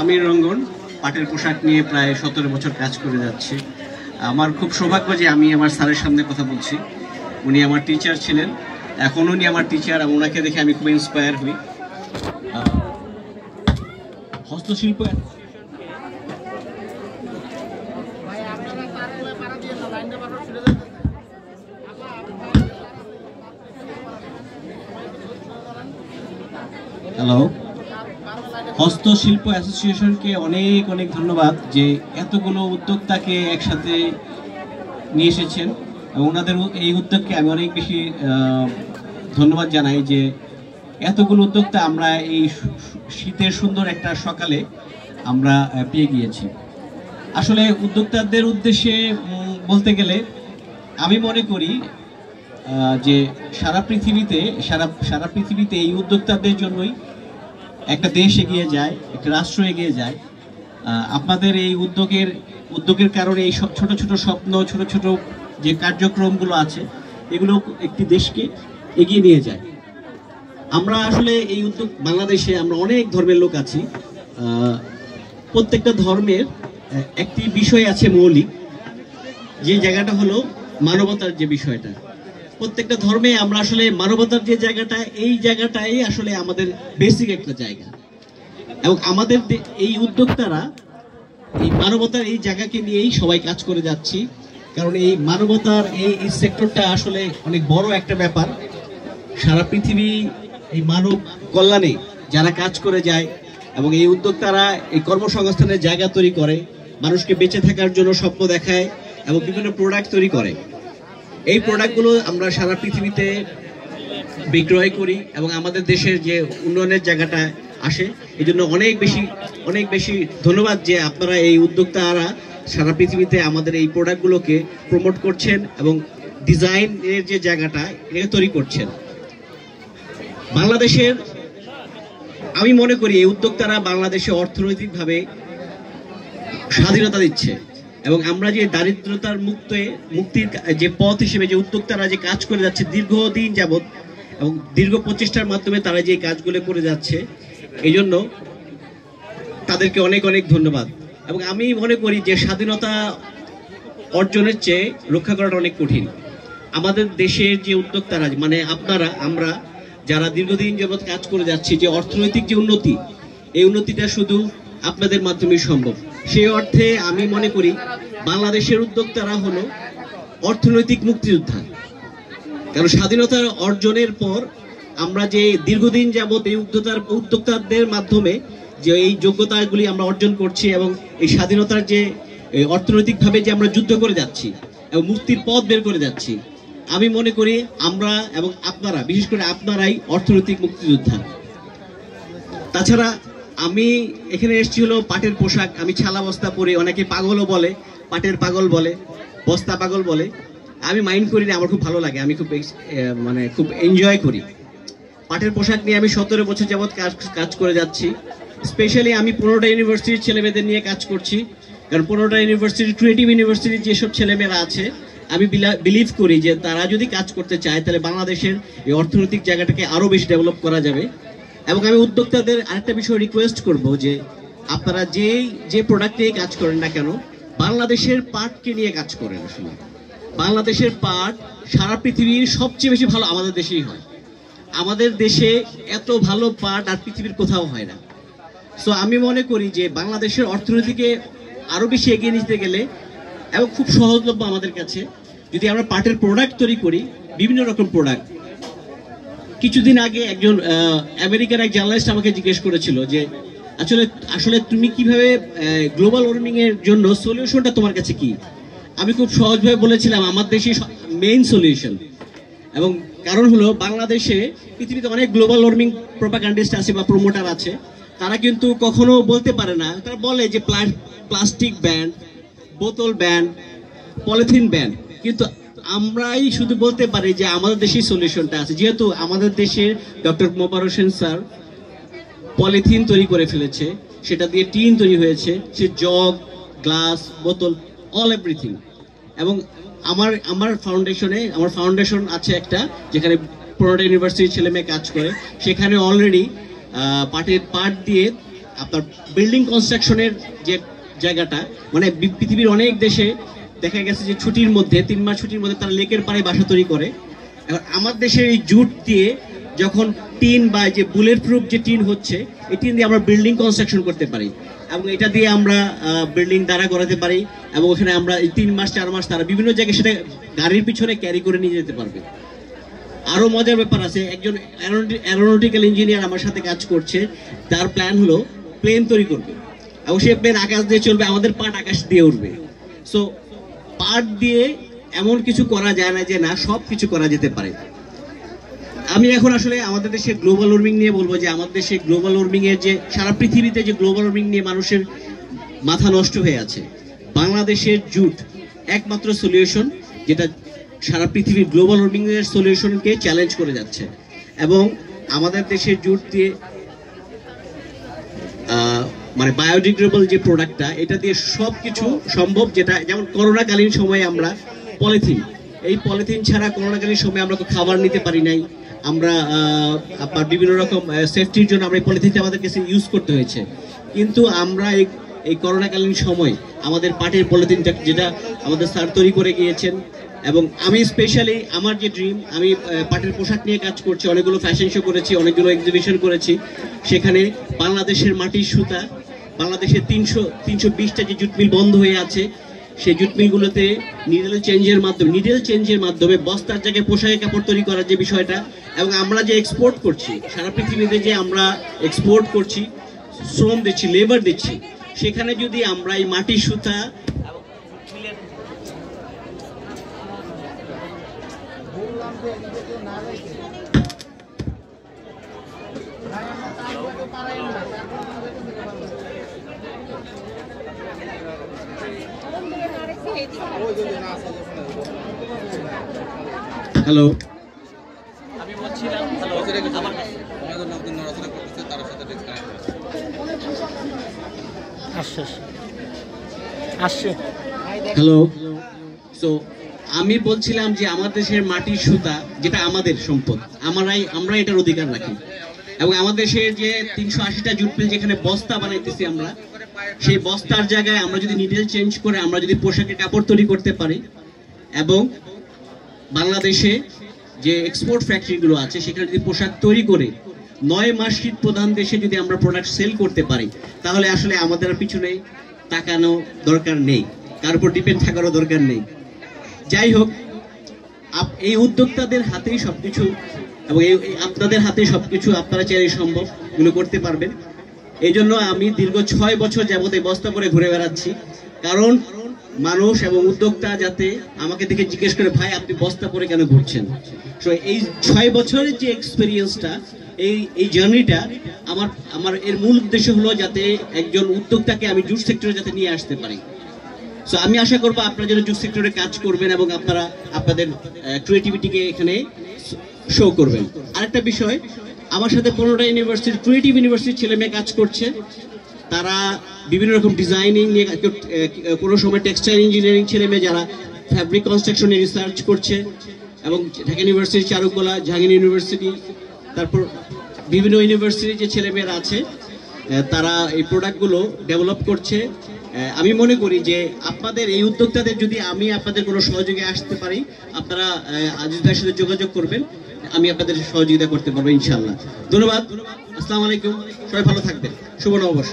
আমির রঙ্গন পাটের পোশাক নিয়ে প্রায় 17 বছর কাজ করে যাচ্ছি। আমার খুব সৌভাগ্য যে আমি আমার স্যারের সামনে কথা বলছি। উনি আমার টিচার ছিলেন, এখন উনি আমার টিচার, এবং ওনাকে দেখে আমি খুব ইন্সপায়ার হই। হস্তশিল্প হ্যালো, হস্তশিল্প অ্যাসোসিয়েশনকে অনেক অনেক ধন্যবাদ যে এতগুলো উদ্যোক্তাকে একসাথে নিয়ে এসেছেন, এবং ওনাদের এই উদ্যোগকে আমি অনেক বেশি ধন্যবাদ জানাই যে এতগুলো উদ্যোক্তা আমরা এই শীতের সুন্দর একটা সকালে আমরা পেয়ে গিয়েছি। আসলে উদ্যোক্তাদের উদ্দেশ্যে বলতে গেলে আমি মনে করি যে সারা পৃথিবীতে এই উদ্যোক্তাদের জন্যই একটা দেশ এগিয়ে যায়, একটা রাষ্ট্র এগিয়ে যায়। আপনাদের এই উদ্যোগের কারণে এই ছোট ছোট স্বপ্ন, ছোট ছোট যে কার্যক্রমগুলো আছে, এগুলো একটি দেশকে এগিয়ে নিয়ে যায়। আমরা আসলে এই উদ্যোগ, বাংলাদেশে আমরা অনেক ধর্মের লোক আছি। প্রত্যেকটা ধর্মের একটি বিষয় আছে মৌলিক, যে জায়গাটা হলো মানবতার যে বিষয়টা। প্রত্যেকটা ধর্মে আমরা আসলে মানবতার যে জায়গাটা, এই জায়গাটাই আসলে আমাদের বেসিক একটা জায়গা, এবং আমাদের এই উদ্যোক্তারা এই মানবতার এই জায়গাকে নিয়েই সবাই কাজ করে যাচ্ছি। কারণ এই মানবতার এই সেক্টরটা আসলে অনেক বড় একটা ব্যাপার। সারা পৃথিবী এই মানব কল্যাণে যারা কাজ করে যায়, এবং এই উদ্যোক্তারা এই কর্মসংস্থানের জায়গা তৈরি করে, মানুষকে বেঁচে থাকার জন্য স্বপ্ন দেখায়, এবং বিভিন্ন প্রোডাক্ট তৈরি করে। এই প্রোডাক্টগুলো আমরা সারা পৃথিবীতে বিক্রয় করি, এবং আমাদের দেশের যে উন্নয়নের জায়গাটা আসে। এই জন্য অনেক বেশি ধন্যবাদ যে আপনারা এই উদ্যোক্তারা সারা পৃথিবীতে আমাদের এই প্রোডাক্টগুলোকে প্রমোট করছেন, এবং ডিজাইনের যে জায়গাটা এটাকে তৈরি করছেন। বাংলাদেশের, আমি মনে করি এই উদ্যোক্তারা বাংলাদেশে অর্থনৈতিকভাবে স্বাধীনতা দিচ্ছে, এবং আমরা যে দারিদ্রতার মুক্তির যে পথ হিসেবে যে উদ্যোক্তারা যে কাজ করে যাচ্ছে দীর্ঘদিন যাবৎ, এবং দীর্ঘ প্রচেষ্টার মাধ্যমে তারা যে কাজগুলো করে যাচ্ছে, এই জন্য তাদেরকে অনেক অনেক ধন্যবাদ। এবং আমি মনে করি যে স্বাধীনতা অর্জনের চেয়ে রক্ষা করাটা অনেক কঠিন। আমাদের দেশের যে উদ্যোক্তারা, মানে আমরা যারা দীর্ঘদিন যাবৎ কাজ করে যাচ্ছি, যে অর্থনৈতিক যে উন্নতি, এই উন্নতিটা শুধু আপনাদের মাধ্যমেই সম্ভব। সেই অর্থে আমি মনে করি বাংলাদেশের উদ্যোক্তারা হলো অর্থনৈতিক মুক্তিযোদ্ধা। কারণ স্বাধীনতার অর্জনের পর আমরা যে দীর্ঘদিন যাবৎ এই উদ্যোক্তাদের মাধ্যমে যে এই যোগ্যতাগুলি আমরা অর্জন করছি, এবং এই স্বাধীনতার যে অর্থনৈতিকভাবে যে আমরা যুদ্ধ করে যাচ্ছি এবং মুক্তির পথ বের করে যাচ্ছি, আমি মনে করি আমরা এবং আপনারা, বিশেষ করে আপনারাই অর্থনৈতিক মুক্তিযোদ্ধা। তাছাড়া আমি এখানে এসেছি হলো পাটের পোশাক। আমি ছালা বস্তা পরে, অনেকে পাগলও বলে, পাটের পাগল বলে, বস্তা পাগল বলে। আমি মাইন্ড করি না, আমার খুব ভালো লাগে, আমি খুব এনজয় করি। পাটের পোশাক নিয়ে আমি 17 বছর যাবৎ কাজ করে যাচ্ছি। স্পেশালি আমি 15টা ইউনিভার্সিটির ছেলেমেয়েদের নিয়ে কাজ করছি। কারণ 15টা ইউনিভার্সিটি, ক্রিয়েটিভ ইউনিভার্সিটির যেসব ছেলেমেয়েরা আছে, আমি বিলিভ করি যে তারা যদি কাজ করতে চায়, তাহলে বাংলাদেশের এই অর্থনৈতিক জায়গাটাকে আরো বেশি ডেভেলপ করা যাবে। এবং আমি উদ্যোক্তাদের আরেকটা বিষয় রিকোয়েস্ট করব যে আপনারা যে প্রোডাক্টে কাজ করেন না কেন, বাংলাদেশের পাটকে নিয়ে কাজ করেন। আসলে বাংলাদেশের পাট সারা পৃথিবীর সবচেয়ে বেশি ভালো আমাদের দেশেই হয়। আমাদের দেশে এত ভালো পাট আর পৃথিবীর কোথাও হয় না। সো আমি মনে করি যে বাংলাদেশের অর্থনীতিকে আরো বেশি এগিয়ে নিতে গেলে, এবং খুব সহজলভ্য আমাদের কাছে, যদি আমরা পাটের প্রোডাক্ট তৈরি করি, বিভিন্ন রকম প্রোডাক্ট। কিছুদিন আগে একজন আমেরিকার এক জার্নালিস্ট আমাকে জিজ্ঞেস করেছিল যে আসলে তুমি কিভাবে গ্লোবাল ওয়ার্মিং এর জন্য সলিউশনটা তোমার কাছে কি। আমি খুব সহজভাবে বলেছিলাম আমার দেশে মেইন সলিউশন। এবং কারণ হলো বাংলাদেশে, পৃথিবীতে অনেক গ্লোবাল ওয়ার্মিং প্রোপাগান্ডিস্ট আছে বা প্রমোটার আছে, তারা কিন্তু কখনো বলতে পারে না। তারা বলে যে প্লাস্টিক ব্যান, বোতল ব্যান, পলিথিন ব্যান, কিন্তু আমরাই শুধু বলতে পারি যে আমাদের দেশেই সলিউশনটা আছে। যেহেতু আমাদের দেশের doctor Mobarak Hossain sir polythene তৈরি করে ফেলেছে, সেটা দিয়ে টিন তৈরি হয়েছে, সে জগ, গ্লাস, বোতল, অল এভরিথিং। এবং আমার ফাউন্ডেশন আছে একটা, যেখানে 15টা ইউনিভার্সিটির ছেলে মেয়ে কাজ করে। সেখানে অলরেডি পাট দিয়ে আপনার বিল্ডিং কনস্ট্রাকশনের যে জায়গাটা, মানে পৃথিবীর অনেক দেশে দেখা গেছে যে ছুটির মধ্যে 3 মাস ছুটির মধ্যে তারা লেকের পাড়ে বাসা তৈরি করে। এখন আমার দেশের এই জুট দিয়ে যখন টিন বা যে বুলেট প্রুফ যে টিন হচ্ছে, এই টিন দিয়ে আমরা বিল্ডিং কনস্ট্রাকশন করতে পারি এবং এটা দিয়ে আমরা বিল্ডিং দাঁড়া করাতে পারি এবং ওখানে আমরা এই 3 মাস 4 মাস তারা বিভিন্ন জায়গায় সেটা গাড়ির পিছনে ক্যারি করে নিয়ে যেতে পারবে। আরো মজার ব্যাপার আছে, একজন অ্যারোনটিক্যাল ইঞ্জিনিয়ার আমার সাথে কাজ করছে, তার প্ল্যান হলো প্লেন তৈরি করবে এবং সে প্লেন আকাশ দিয়ে চলবে, আমাদের পাট আকাশ দিয়ে উঠবে। সো পাট দিয়ে এমন কিছু করা যায় না যে না, সব কিছু করা যেতে পারে। আমি এখন আসলে আমাদের দেশে গ্লোবাল ওয়ার্মিং নিয়ে বলবো যে আমাদের দেশে গ্লোবাল ওয়ার্মিং এর যে সারা পৃথিবীতে যে গ্লোবাল ওয়ার্মিং নিয়ে মানুষের মাথা নষ্ট হয়ে আছে, বাংলাদেশের জুট একমাত্র সলিউশন যেটা সারা পৃথিবীর গ্লোবাল ওয়ার্মিং এর সলিউশনকে চ্যালেঞ্জ করে যাচ্ছে। এবং আমাদের দেশের জুট দিয়ে মানে বায়োডিগ্রেডেবল যে প্রোডাক্টটা, এটা দিয়ে সবকিছু সম্ভব। যেটা যেমন করোনাকালীন সময়ে আমরা এই পলিথিন ছাড়া করোনাকালীন সময়ে আমরা তো খাবার নিতে পারি নাই, আমরা আপনার বিভিন্ন রকম সেফটির জন্য আমরা এই পলিথিনটা আমাদের কাছে ইউজ করতে হয়েছে। কিন্তু আমরা এই করোনাকালীন সময় আমাদের পাটের পলিথিনটা যেটা আমাদের স্যার তৈরি করে গিয়েছেন, এবং আমি স্পেশালি আমার যে ড্রিম, আমি পাটের পোশাক নিয়ে কাজ করছি, অনেকগুলো ফ্যাশন শো করেছি, অনেকগুলো এক্সিবিশন করেছি। সেখানে বাংলাদেশের মাটির সুতা, বাংলাদেশের 320টা যে জুট মিল বন্ধ হয়ে আছে, সেই জুট মিলগুলোতে নিডেল চেঞ্জের মাধ্যমে বস্তার জায়গায় পোশাকের কাপড় তৈরি করার যে বিষয়টা, এবং আমরা যে এক্সপোর্ট করছি সারা পৃথিবীতে, যে আমরা এক্সপোর্ট করছি, শ্রম দিচ্ছি, লেবার দিচ্ছি, সেখানে যদি আমরা এই মাটির সুতা হ্যালো, আমি বলছিলাম হ্যালো। সো আমি বলছিলাম যে আমাদের দেশের মাটির সুতা যেটা আমাদের সম্পদ, আমরা এটার অধিকার রাখি। এবং আমাদের দেশের যে 380টা জুট মিল যেখানে বস্তা বানাইতেছি আমরা, সেই বস্তার জায়গায় আমরা যদি নিডেল চেঞ্জ করে আমরা যদি পোশাকের কাপড় তৈরি করতে পারি, এবং বাংলাদেশে যে এক্সপোর্ট ফ্যাক্টরিগুলো আছে সেখানে যদি পোশাক তৈরি করে 9 মাস শীত প্রধান দেশে যদি আমরা প্রোডাক্ট সেল করতে পারি, তাহলে আসলে আমাদের পিছনে তাকানো দরকার নেই, কার উপর ডিপেন্ড থাকারও দরকার নেই। যাই হোক, এই উদ্যোক্তাদের হাতেই সবকিছু, এবং আপনাদের হাতে সবকিছু, আপনারা চাইলে সম্ভব এগুলো করতে পারবেন। এই জন্য আমি দীর্ঘ 6 বছর যাবত এই বস্তা পরে ঘুরে বেড়াচ্ছি, কারণ মানুষ এবং উদ্যোক্তা যাতে আমাকে দেখে জিজ্ঞেস করে, ভাই আপনি বস্তা পরে কেন ঘুরছেন। তো এই 6 বছরের যে এক্সপিরিয়েন্সটা, এই জার্নিটা আমার এর মূল উদ্দেশ্য হলো যাতে একজন উদ্যোক্তাকে আমি জুট সেক্টরে যাতে নিয়ে আসতে পারি। সো আমি আশা করবো আপনারা যেন জুট সেক্টরে কাজ করবেন এবং আপনারা আপনাদের ক্রিয়েটিভিটিকে এখানে শো করবেন। আরেকটা বিষয়, আমার সাথে 15টা ইউনিভার্সিটি, ক্রিয়েটিভ ইউনিভার্সিটির ছেলে মেয়ে কাজ করছে। তারা বিভিন্ন রকম ডিজাইনিং নিয়ে, কোনো সময় টেক্সটাইল ইঞ্জিনিয়ারিং ছেলে মেয়ে যারা ফ্যাব্রিক কনস্ট্রাকশনে রিসার্চ করছে, এবং ঢাকা ইউনিভার্সিটি, চারুকলা, জাহাঙ্গীর ইউনিভার্সিটি, তারপর বিভিন্ন ইউনিভার্সিটির যে ছেলেমেয়েরা আছে তারা এই প্রোডাক্টগুলো ডেভেলপ করছে। আমি মনে করি যে আপনাদের এই উদ্যোক্তাদের যদি আমি আপনাদের কোনো সহযোগী আসতে পারি, আপনারা আজিজ ভাইয়ের সাথে যোগাযোগ করবেন, আমি আপনাদের সহযোগিতা করতে পারবো ইনশাআল্লাহ। ধন্যবাদ। আসসালামু আলাইকুম, সবাই ভালো থাকবেন, শুভ নববর্ষ।